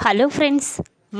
Hello friends,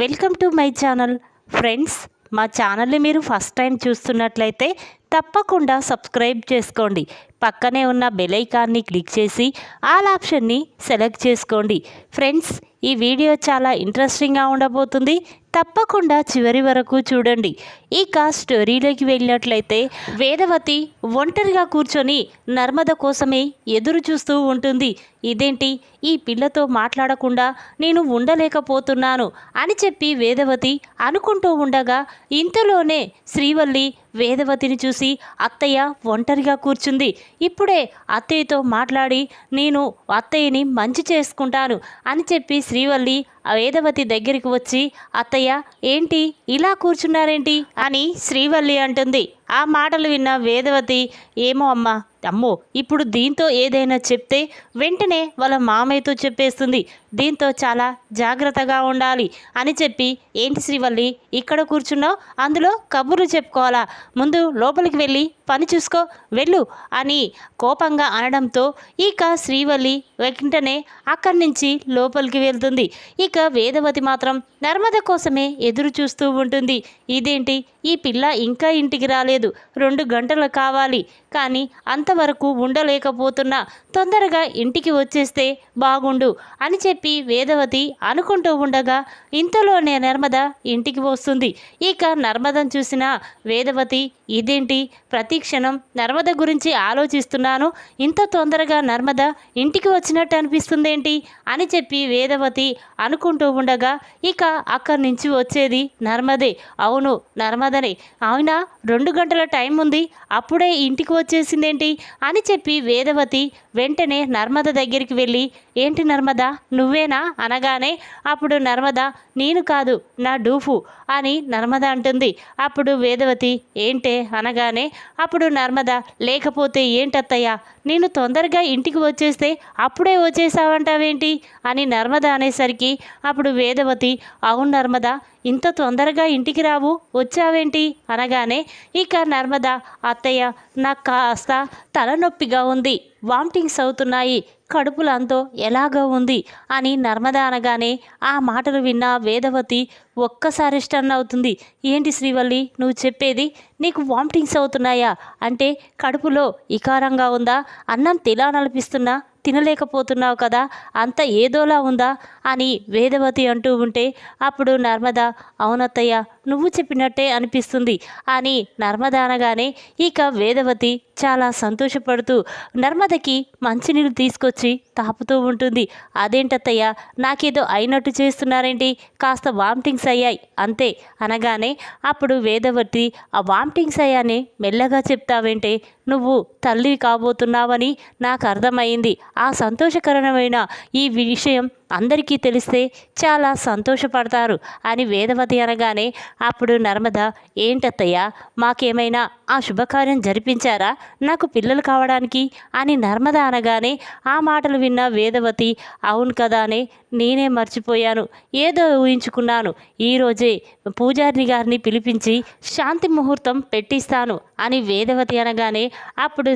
welcome to my channel. Friends, మా ఛానల్ని మీరు ఫస్ట్ టైం చూస్తున్నట్లయితే తప్పకుండా సబ్స్క్రైబ్ చేసుకోండి. పక్కనే ఉన్న బెల్ ఐకాన్ని క్లిక్ చేసి ఆల్ ఆప్షన్ని సెలెక్ట్ చేసుకోండి. ఫ్రెండ్స్, ఈ వీడియో చాలా ఇంట్రెస్టింగ్గా ఉండబోతుంది. తప్పకుండా చివరి వరకు చూడండి. ఇక స్టోరీలోకి వెళ్ళినట్లయితే వేదవతి ఒంటరిగా కూర్చొని నర్మద కోసమే ఎదురు చూస్తూ ఉంటుంది. ఇదేంటి, ఈ పిల్లతో మాట్లాడకుండా నేను ఉండలేకపోతున్నాను అని చెప్పి వేదవతి అనుకుంటూ ఉండగా ఇంతలోనే శ్రీవల్లి వేదవతిని చూసి అత్తయ్య ఒంటరిగా కూర్చుంది. ఇప్పుడే అత్తయ్యతో మాట్లాడి నేను అత్తయ్యని మంచి చేసుకుంటాను అని చెప్పి శ్రీవల్లి వేదవతి దగ్గరికి వచ్చి అత్తయ్య ఏంటి ఇలా కూర్చున్నారేంటి అని శ్రీవల్లి అంటుంది. ఆ మాటలు విన్న వేదవతి ఏమో అమ్మో ఇప్పుడు దీంతో ఏదైనా చెప్తే వెంటనే వాళ్ళ మామయ్యతో చెప్పేస్తుంది. దీంతో చాలా జాగ్రత్తగా ఉండాలి అని చెప్పి ఏంటి శ్రీవల్లి ఇక్కడ కూర్చున్నావు, అందులో కబుర్లు చెప్పుకోవాలా, ముందు లోపలికి వెళ్ళి పని చూసుకో వెళ్ళు అని కోపంగా అనడంతో ఇక శ్రీవల్లి వెంటనే అక్కడి నుంచి లోపలికి వెళ్తుంది. ఇక వేదవతి మాత్రం నర్మద కోసమే ఎదురు చూస్తూ ఉంటుంది. ఇదేంటి, ఈ పిల్ల ఇంకా ఇంటికి రాలేదు, 2 గంటలు కావాలి, కానీ అంతవరకు ఉండలేకపోతున్నా, తొందరగా ఇంటికి వచ్చేస్తే బాగుండు అని చెప్పి వేదవతి అనుకుంటూ ఉండగా ఇంతలోనే నర్మద ఇంటికి వస్తుంది. ఇక నర్మదను చూసిన వేదవతి ఇదేంటి, ప్రతి క్షణం నర్మద గురించి ఆలోచిస్తున్నాను, ఇంత తొందరగా నర్మద ఇంటికి వచ్చినట్టు అనిపిస్తుందేంటి అని చెప్పి వేదవతి అనుకుంటూ ఉండగా ఇక అక్కడి నుంచి వచ్చేది నర్మదే. అవును నర్మదనే, అవునా 2 గంటల టైం ఉంది, అప్పుడే ఇంటికి వచ్చేసిందేంటి అని చెప్పి వేదవతి వెంటనే నర్మద దగ్గరికి వెళ్ళి ఏంటి నర్మద నువ్వేనా అనగానే అప్పుడు నర్మద నేను కాదు నా డూఫు అని నర్మద అంటుంది. అప్పుడు వేదవతి ఏంటే అనగానే అప్పుడు నర్మద లేకపోతే ఏంటత్తయ్యా, నేను తొందరగా ఇంటికి వచ్చేస్తే అప్పుడే వచ్చేసావంటావేంటి అని నర్మద అనేసరికి అప్పుడు వేదవతి అవును నర్మద, ఇంత తొందరగా ఇంటికి రావు, వచ్చావేంటి అనగానే ఇక నర్మద అత్తయ్య నాకు కాస్త తలనొప్పిగా ఉంది, వామిటింగ్స్ అవుతున్నాయి, కడుపులంతో ఎలాగో ఉంది అని నర్మద అనగానే ఆ మాటలు విన్న వేదవతి ఒక్కసారి స్టన్ అవుతుంది. ఏంటి శ్రీవల్లి నువ్వు చెప్పేది, నీకు వామిటింగ్స్ అవుతున్నాయా అంటే కడుపులో ఇకారంగా ఉందా, అన్నం తినాలనిపిస్తున్నా తినలేకపోతున్నావు కదా, అంత ఏదోలా ఉందా అని వేదవతి అంటూ ఉంటే అప్పుడు నర్మద అవునత్తయ్య నువ్వు చెప్పినట్టే అనిపిస్తుంది అని నర్మద అనగానే ఇక వేదవతి చాలా సంతోషపడుతూ నర్మదకి మంచినీళ్ళు తీసుకొచ్చి తాపుతూ ఉంటుంది. అదేంటత్తయ్య నాకేదో అయినట్టు చేస్తున్నారేంటి, కాస్త వామిటింగ్స్ అయ్యాయి అంతే అనగానే అప్పుడు వేదవతి ఆ వామిటింగ్స్ అయ్యానే మెల్లగా చెప్తావేంటే, నువ్వు తల్లి కాబోతున్నావని నాకు అర్థమైంది, ఆ సంతోషకరమైన ఈ విషయం అందరికీ తెలిస్తే చాలా సంతోషపడతారు అని వేదవతి అనగానే అప్పుడు నర్మద ఏంటత్తయ్య మాకేమైనా ఆ శుభకార్యం జరిపించారా నాకు పిల్లలు కావడానికి అని నర్మద అనగానే ఆ మాటలు విన్న వేదవతి అవును కదా అని నేనే మర్చిపోయాను, ఏదో ఊహించుకున్నాను, ఈరోజే పూజారిని గారిని పిలిపించి శాంతి ముహూర్తం పెట్టిస్తాను అని వేదవతి అనగానే అప్పుడు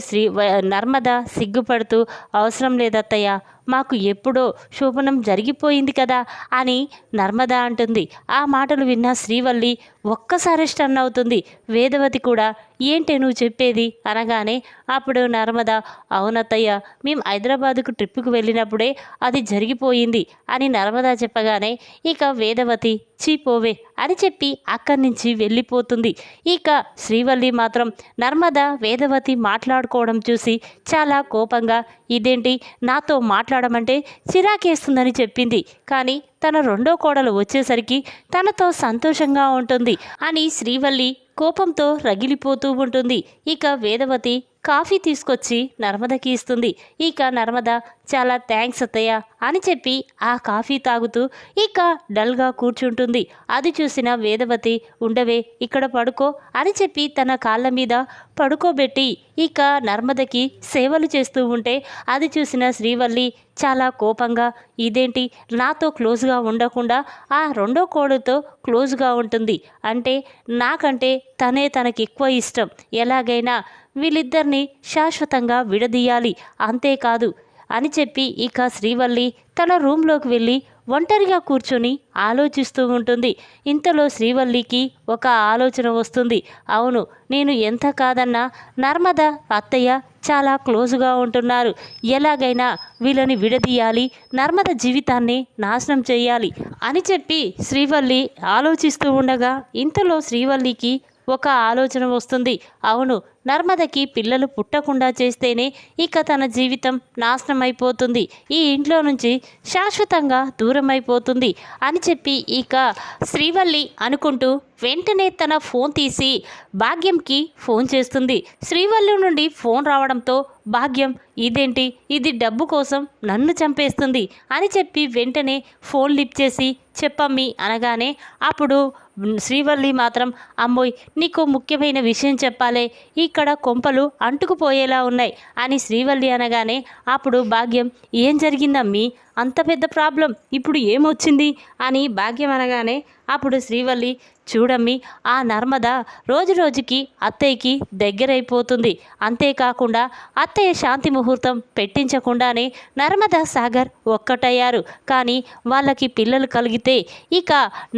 నర్మద సిగ్గుపడుతూ అవసరం లేదత్తయ్య, మాకు ఎప్పుడో శోభనం జరిగిపోయింది కదా అని నర్మద అంటుంది. ఆ మాటలు విన్న శ్రీవల్లి ఒక్కసారి స్టన్ అవుతుంది. వేదవతి కూడా ఏంటి నువ్వు చెప్పేది అనగానే అప్పుడు నర్మద అవునత్తయ్య మేము హైదరాబాదుకు ట్రిప్పుకు వెళ్ళినప్పుడే అది జరిగిపోయింది అని నర్మద చెప్పగానే ఇక వేదవతి చీపోవే అని చెప్పి అక్కడి నుంచి వెళ్ళిపోతుంది. ఇక శ్రీవల్లి మాత్రం నర్మద వేదవతి మాట్లాడుకోవడం చూసి చాలా కోపంగా ఇదేంటి నాతో మాట్లాడమంటే చిరాకేస్తుందని చెప్పింది, కానీ తన 2వ కోడలు వచ్చేసరికి తనతో సంతోషంగా ఉంటుంది అని శ్రీవల్లి కోపంతో రగిలిపోతూ ఉంటుంది. ఇక వేదవతి కాఫీ తీసుకొచ్చి నర్మదకి ఇస్తుంది. ఇక నర్మద చాలా థ్యాంక్స్ అత్తయ్య అని చెప్పి ఆ కాఫీ తాగుతూ ఇక డల్గా కూర్చుంటుంది. అది చూసిన వేదవతి ఉండవే ఇక్కడ పడుకో అని చెప్పి తన కాళ్ళ మీద పడుకోబెట్టి ఇక నర్మదకి సేవలు చేస్తూ ఉంటే అది చూసిన శ్రీవల్లి చాలా కోపంగా ఇదేంటి నాతో క్లోజ్గా ఉండకుండా ఆ 2వ కోడతో క్లోజ్గా ఉంటుంది, అంటే నాకంటే తనే తనకి ఎక్కువ ఇష్టం, ఎలాగైనా వీళ్ళిద్దరిని శాశ్వతంగా విడదీయాలి, అంతేకాదు అని చెప్పి ఇక శ్రీవల్లి తన రూమ్లోకి వెళ్ళి ఒంటరిగా కూర్చొని ఆలోచిస్తూ ఉంటుంది. ఇంతలో శ్రీవల్లికి ఒక ఆలోచన వస్తుంది. అవును, నేను ఎంత కాదన్నా నర్మద అత్తయ్య చాలా క్లోజుగా ఉంటున్నారు. ఎలాగైనా వీళ్ళని విడదీయాలి, నర్మద జీవితాన్ని నాశనం చేయాలి అని చెప్పి శ్రీవల్లి ఆలోచిస్తూ ఉండగా ఇంతలో శ్రీవల్లికి ఒక ఆలోచన వస్తుంది. అవును, నర్మదకి పిల్లలు పుట్టకుండా చేస్తేనే ఇక తన జీవితం నాశనం అయిపోతుంది, ఈ ఇంట్లో నుంచి శాశ్వతంగా దూరం అయిపోతుంది అని చెప్పి ఇక శ్రీవల్లి అనుకుంటూ వెంటనే తన ఫోన్ తీసి భాగ్యంకి ఫోన్ చేస్తుంది. శ్రీవల్లి నుండి ఫోన్ రావడంతో భాగ్యం ఇదేంటి, ఇది డబ్బు కోసం నన్ను చంపేస్తుంది అని చెప్పి వెంటనే ఫోన్ లిఫ్ట్ చేసి చెప్పమ్మి అనగానే అప్పుడు శ్రీవల్లి మాత్రం అమ్మోయ్ నీకు ముఖ్యమైన విషయం చెప్పాలే, ఇక్కడ కొంపలు అంటుకుపోయేలా ఉన్నాయి అని శ్రీవల్లి అనగానే అప్పుడు భాగ్యం ఏం జరిగిందమ్మీ, అంత పెద్ద ప్రాబ్లం ఇప్పుడు ఏమొచ్చింది అని భాగ్యం అనగానే అప్పుడు శ్రీవల్లి చూడమ్మి, ఆ నర్మద రోజు రోజుకి అత్తయ్యకి దగ్గరైపోతుంది. అంతేకాకుండా అత్తయ్య శాంతి ముహూర్తం పెట్టించకుండానే నర్మద సాగర్ ఒక్కటయ్యారు. కానీ వాళ్ళకి పిల్లలు కలిగితే ఇక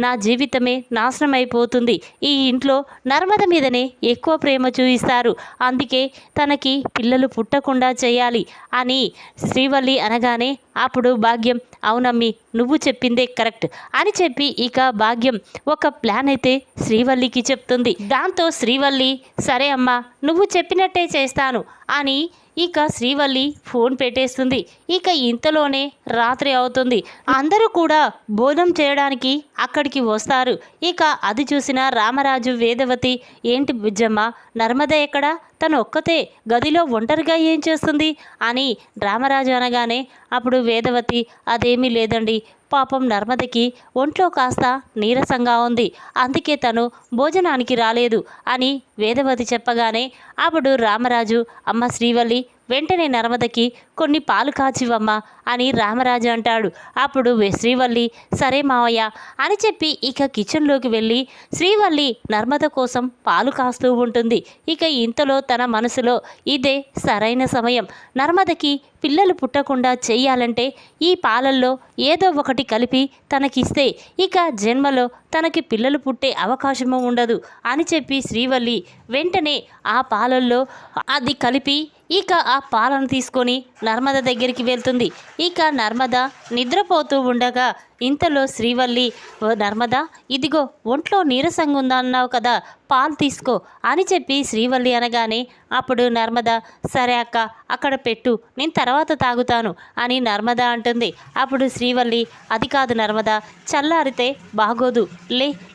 నా జీవితమే నాశనం అయిపోతుంది. ఈ ఇంట్లో నర్మద మీదనే ఎక్కువ ప్రేమ చూపిస్తారు, అందుకే తనకి పిల్లలు పుట్టకుండా చేయాలి అని శ్రీవల్లి అనగానే అప్పుడు భాగ్యం అవునమ్మి నువ్వు చెప్పిందే కరెక్ట్ అని చెప్పి ఇక భాగ్యం ఒక ప్లాన్ అయితే శ్రీవల్లికి చెప్తుంది. దాంతో శ్రీవల్లి సరే అమ్మా నువ్వు చెప్పినట్టే చేస్తాను అని ఇక శ్రీవల్లి ఫోన్ పెట్టేస్తుంది. ఇక ఇంతలోనే రాత్రి అవుతుంది. అందరూ కూడా భోజనం చేయడానికి అక్కడికి వస్తారు. ఇక అది చూసిన రామరాజు వేదవతి ఏంటి బుజ్జమ్మ, నర్మద ఎక్కడా, తను ఒక్కతే గదిలో ఒంటరిగా ఏం చేస్తుంది అని రామరాజు అనగానే అప్పుడు వేదవతి అదేమీ లేదండి, పాపం నర్మదకి ఒంట్లో కాస్త నీరసంగా ఉంది, అందుకే తను భోజనానికి రాలేదు అని వేదవతి చెప్పగానే అప్పుడు రామరాజు అమ్మ శ్రీవల్లి వెంటనే నర్మదకి కొన్ని పాలు కాచివమ్మా అని రామరాజు అంటాడు. అప్పుడు శ్రీవల్లి సరే మావయ్య అని చెప్పి ఇక కిచెన్లోకి వెళ్ళి శ్రీవల్లి నర్మద కోసం పాలు కాస్తూ ఉంటుంది. ఇక ఇంతలో తన మనసులో ఇదే సరైన సమయం, నర్మదకి పిల్లలు పుట్టకుండా చేయాలంటే ఈ పాలల్లో ఏదో ఒకటి కలిపి తనకిస్తే ఇక జన్మలో తనకి పిల్లలు పుట్టే అవకాశము ఉండదు అని చెప్పి శ్రీవల్లి వెంటనే ఆ పాలల్లో అది కలిపి ఇక ఆ పాలను తీసుకొని నర్మద దగ్గరికి వెళ్తుంది. ఇక నర్మద నిద్రపోతూ ఉండగా ఇంతలో శ్రీవల్లి నర్మద ఇదిగో ఒంట్లో నీరసంగా ఉందా అన్నావు కదా, పాలు తీసుకో అని చెప్పి శ్రీవల్లి అనగానే అప్పుడు నర్మద సరే అక్క అక్కడ పెట్టు, నేను తర్వాత తాగుతాను అని నర్మద అంటుంది. అప్పుడు శ్రీవల్లి అది కాదు నర్మద, చల్లారితే బాగోదు,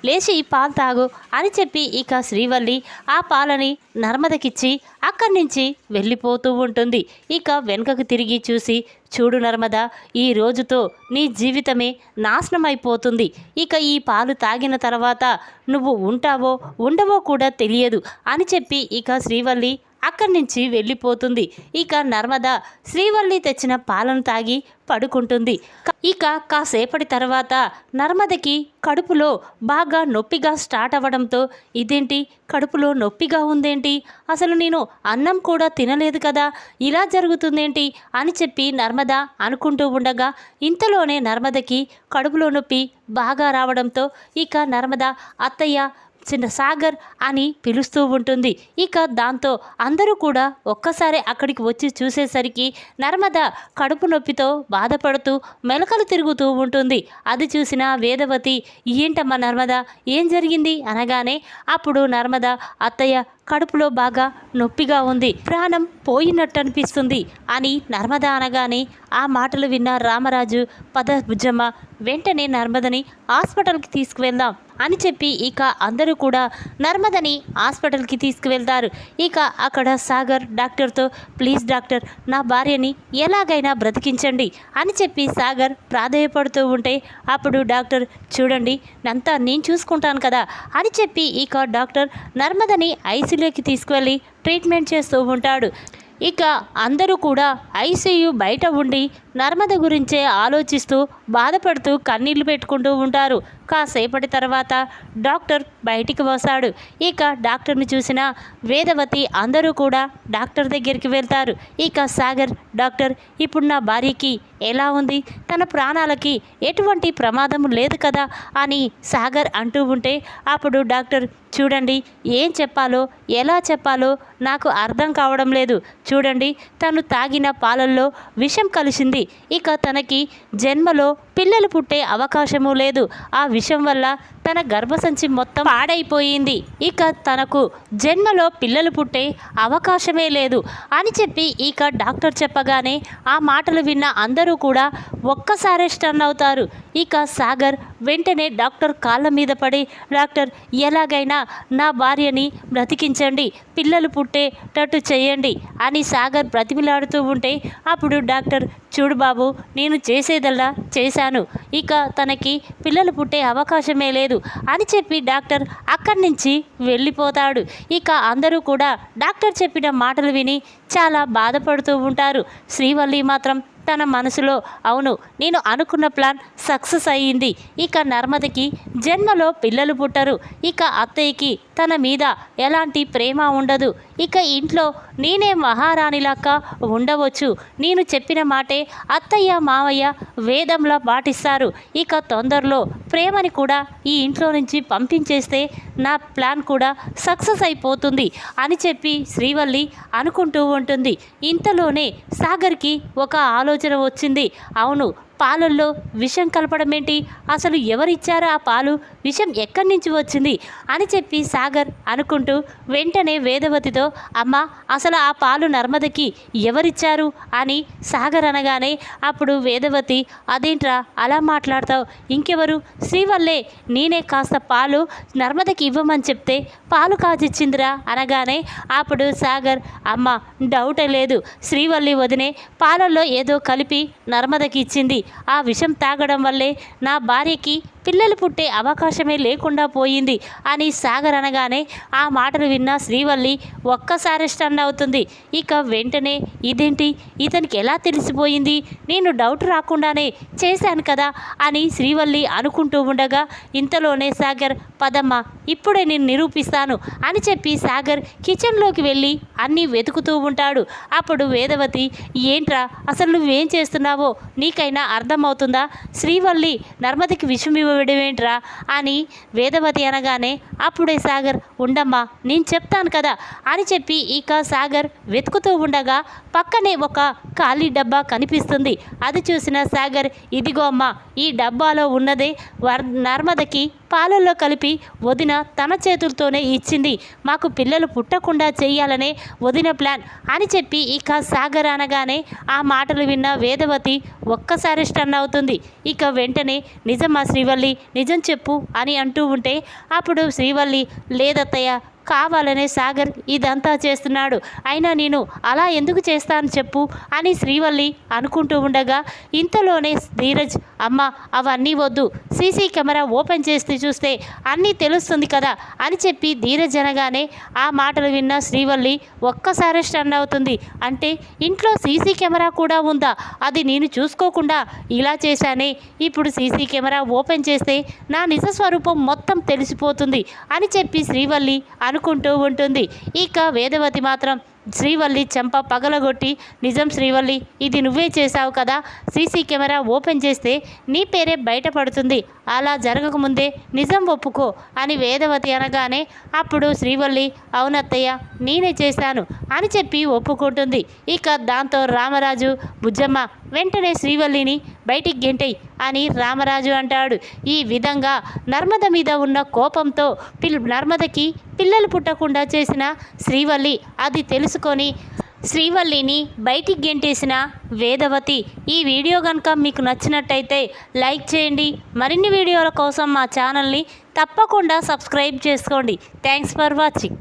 లేచి ఈ పాలు తాగు అని చెప్పి ఇక శ్రీవల్లి ఆ పాలని నర్మదకిచ్చి అక్కడి నుంచి వెళ్ళిపోతూ ఉంటుంది. ఇక వెనుకకు తిరిగి చూసి చూడు నర్మద, ఈ రోజుతో నీ జీవితమే నాశనం అయిపోతుంది, ఇక ఈ పాలు తాగిన తర్వాత నువ్వు ఉంటావో ఉండవో కూడా తెలియదు అని చెప్పి ఇక శ్రీవల్లి అక్కడి నుంచి వెళ్ళిపోతుంది. ఇక నర్మద శ్రీవల్లి తెచ్చిన పాలను తాగి పడుకుంటుంది. ఇక కాసేపటి తర్వాత నర్మదకి కడుపులో బాగా నొప్పిగా స్టార్ట్ అవ్వడంతో ఇదేంటి కడుపులో నొప్పిగా ఉందేంటి, అసలు నేను అన్నం కూడా తినలేదు కదా, ఇలా జరుగుతుందేంటి అని చెప్పి నర్మద అనుకుంటూ ఉండగా ఇంతలోనే నర్మదకి కడుపులో నొప్పి బాగా రావడంతో ఇక నర్మద అత్తయ్య చిన్న సాగర్ అని పిలుస్తూ ఉంటుంది. ఇక దాంతో అందరూ కూడా ఒక్కసారి అక్కడికి వచ్చి చూసేసరికి నర్మద కడుపు నొప్పితో బాధపడుతూ మెలకలు తిరుగుతూ ఉంటుంది. అది చూసిన వేదవతి ఏంటమ్మా నర్మద ఏం జరిగింది అనగానే అప్పుడు నర్మద అత్తయ్య కడుపులో బాగా నొప్పిగా ఉంది, ప్రాణం పోయినట్టు అనిపిస్తుంది అని నర్మద అనగానే ఆ మాటలు విన్న రామరాజు పద బుజ్జమ్మ వెంటనే నర్మదని హాస్పిటల్కి తీసుకువెళ్దాం అని చెప్పి ఇక అందరూ కూడా నర్మదని హాస్పిటల్కి తీసుకువెళ్తారు. ఇక అక్కడ సాగర్ డాక్టర్తో ప్లీజ్ డాక్టర్ నా భార్యని ఎలాగైనా బ్రతికించండి అని చెప్పి సాగర్ ప్రాధేయపడుతూ ఉంటే అప్పుడు డాక్టర్ చూడండి అంతా నేను చూసుకుంటాను కదా అని చెప్పి ఇక డాక్టర్ నర్మదని ఐసీయూలోకి తీసుకువెళ్ళి ట్రీట్మెంట్ చేస్తూ ఉంటాడు. ఇక అందరూ కూడా ఐసీయూ బయట ఉండి నర్మద గురించే ఆలోచిస్తూ బాధపడుతూ కన్నీళ్లు పెట్టుకుంటూ ఉంటారు. కాసేపటి తర్వాత డాక్టర్ బయటికి వస్తాడు. ఇక డాక్టర్ని చూసిన వేదవతి అందరూ కూడా డాక్టర్ దగ్గరికి వెళ్తారు. ఇక సాగర్, డాక్టర్ ఇప్పుడు నా భార్యకి ఎలా ఉంది, తన ప్రాణాలకి ఎటువంటి ప్రమాదం లేదు కదా అని సాగర్ అంటూ ఉంటే అప్పుడు డాక్టర్, చూడండి ఏం చెప్పాలో ఎలా చెప్పాలో నాకు అర్థం కావడం లేదు. చూడండి తను తాగిన పాలల్లో విషం కలిసింది. ఇక తనకి జన్మలో పిల్లలు పుట్టే అవకాశము లేదు. ఆ విషం వల్ల తన గర్భసంచి మొత్తం పాడైపోయింది. ఇక తనకు జన్మలో పిల్లలు పుట్టే అవకాశమే లేదు అని చెప్పి ఇక డాక్టర్ చెప్పగానే ఆ మాటలు విన్న అందరూ కూడా ఒక్కసారే స్టన్ అవుతారు. ఇక సాగర్ వెంటనే డాక్టర్ కాళ్ళ మీద పడి, డాక్టర్ ఎలాగైనా నా భార్యని బ్రతికించండి, పిల్లలు పుట్టేటట్టు చేయండి అని సాగర్ బ్రతిమిలాడుతూ ఉంటే అప్పుడు డాక్టర్, చూడు బాబు, నేను చేసేదల్లా చేశాను, ఇక తనకి పిల్లలు పుట్టే అవకాశమే లేదు అని చెప్పి డాక్టర్ అక్కడి నుంచి వెళ్ళిపోతాడు. ఇక అందరూ కూడా డాక్టర్ చెప్పిన మాటలు విని చాలా బాధపడుతూ ఉంటారు. శ్రీవల్లి మాత్రం తన మనసులో, అవును నేను అనుకున్న ప్లాన్ సక్సెస్ అయ్యింది, ఇక నర్మదకి జన్మలో పిల్లలు పుట్టరు, ఇక అత్తయ్యకి తన మీద ఎలాంటి ప్రేమ ఉండదు, ఇక ఇంట్లో నేనే మహారాణిలాగా ఉండవచ్చు, నేను చెప్పిన మాటే అత్తయ్య మావయ్య వేదంలా పాటిస్తారు, ఇక తొందరలో ప్రేమని కూడా ఈ ఇంట్లో నుంచి పంపించేస్తే నా ప్లాన్ కూడా సక్సెస్ అయిపోతుంది అని చెప్పి శ్రీవల్లి అనుకుంటూ ఉంటుంది. ఇంతలోనే సాగర్కి ఒక ఆలోచన వచ్చింది. అవును, పాలల్లో విషం కలపడం ఏంటి, అసలు ఎవరిచ్చారో ఆ పాలు, విషం ఎక్కడి నుంచి వచ్చింది అని చెప్పి సాగర్ అనుకుంటూ వెంటనే వేదవతితో, అమ్మ అసలు ఆ పాలు నర్మదకి ఎవరిచ్చారు అని సాగర్ అనగానే అప్పుడు వేదవతి, అదేంట్రా అలా మాట్లాడతావు, ఇంకెవరు, శ్రీవల్లే, నేనే కాస్త పాలు నర్మదకి ఇవ్వమని చెప్తే పాలు కాచిచ్చిందిరా అనగానే అప్పుడు సాగర్, అమ్మ డౌటే లేదు, శ్రీవల్లి వదినే పాలల్లో ఏదో కలిపి నర్మదకి ఇచ్చింది, ఆ విషం తాగడం వల్లే నా భార్యకి పిల్లలు పుట్టే అవకాశమే లేకుండా పోయింది అని సాగర్ అనగానే ఆ మాటలు విన్న శ్రీవల్లి ఒక్కసారి స్టన్ అవుతుంది. ఇక వెంటనే ఇదేంటి, ఇతనికి ఎలా తెలిసిపోయింది, నేను డౌట్ రాకుండానే చేశాను కదా అని శ్రీవల్లి అనుకుంటూ ఉండగా ఇంతలోనే సాగర్, పదమ్మ ఇప్పుడే నేను నిరూపిస్తాను అని చెప్పి సాగర్ కిచెన్లోకి వెళ్ళి అన్నీ వెతుకుతూ ఉంటాడు. అప్పుడు వేదవతి, ఏంట్రా అసలు నువ్వేం చేస్తున్నావో నీకైనా అర్థమవుతుందా, శ్రీవల్లి నర్మదకి విషం ఇవ్వడమేంట్రా అని వేదవతి అనగానే అప్పుడే సాగర్, ఉండమ్మా నేను చెప్తాను కదా అని చెప్పి ఇక సాగర్ వెతుకుతూ ఉండగా పక్కనే ఒక ఖాళీ డబ్బా కనిపిస్తుంది. అది చూసిన సాగర్, ఇదిగో అమ్మా, ఈ డబ్బాలో ఉన్నదే నర్మదకి పాలల్లో కలిపి వదిన తన చేతులతోనే ఇచ్చింది, మాకు పిల్లలు పుట్టకుండా చేయాలనే వదిన ప్లాన్ అని చెప్పి ఇక సాగర్ అనగానే ఆ మాటలు విన్న వేదవతి ఒక్కసారి స్టన్ అవుతుంది. ఇక వెంటనే, నిజమా శ్రీవల్లి, నిజం చెప్పు అని అంటూ ఉంటే అప్పుడు శ్రీవల్లి, లేదత్తయ్య, కావాలనే సాగర్ ఇదంతా చేస్తున్నాడు, అయినా నేను అలా ఎందుకు చేస్తాను చెప్పు అని శ్రీవల్లి అనుకుంటూ ఉండగా ఇంతలోనే ధీరజ్, అమ్మ అవన్నీ వద్దు, సీసీ కెమెరా ఓపెన్ చేసి చూస్తే అన్నీ తెలుస్తుంది కదా అని చెప్పి ధీరజ్ అనగానే ఆ మాటలు విన్న శ్రీవల్లి ఒక్కసారి స్టన్ అవుతుంది. అంటే ఇంట్లో సీసీ కెమెరా కూడా ఉందా, అది నేను చూసుకోకుండా ఇలా చేశానే, ఇప్పుడు సీసీ కెమెరా ఓపెన్ చేస్తే నా నిజ స్వరూపం మొత్తం తెలిసిపోతుంది అని చెప్పి శ్రీవల్లి అనుకుంటూ ఉంటుంది. ఇక వేదవతి మాత్రం శ్రీవల్లి చెంప పగలగొట్టి, నిజం శ్రీవల్లి, ఇది నువ్వే చేశావు కదా, సీసీ కెమెరా ఓపెన్ చేస్తే నీ పేరే బయటపడుతుంది, అలా జరగకముందే నిజం ఒప్పుకో అని వేదవతి అనగానే అప్పుడు శ్రీవల్లి, అవునత్తయ్య నేనే చేశాను అని చెప్పి ఒప్పుకుంటుంది. ఇక దాంతో రామరాజు, బుజ్జమ్మ వెంటనే శ్రీవల్లిని బయటికి గెంటేయ్ అని రామరాజు అంటాడు. ఈ విధంగా నర్మద మీద ఉన్న కోపంతో నర్మదకి పిల్లలు పుట్టకుండా చేసిన శ్రీవల్లి అది తెలుసుకొని శ్రీవల్లిని బయటికి గెంటేసిన వేదవతి. ఈ వీడియో కనుక మీకు నచ్చినట్టయితే లైక్ చేయండి. మరిన్ని వీడియోల కోసం మా ఛానల్ని తప్పకుండా సబ్స్క్రైబ్ చేసుకోండి. Thanks for watching.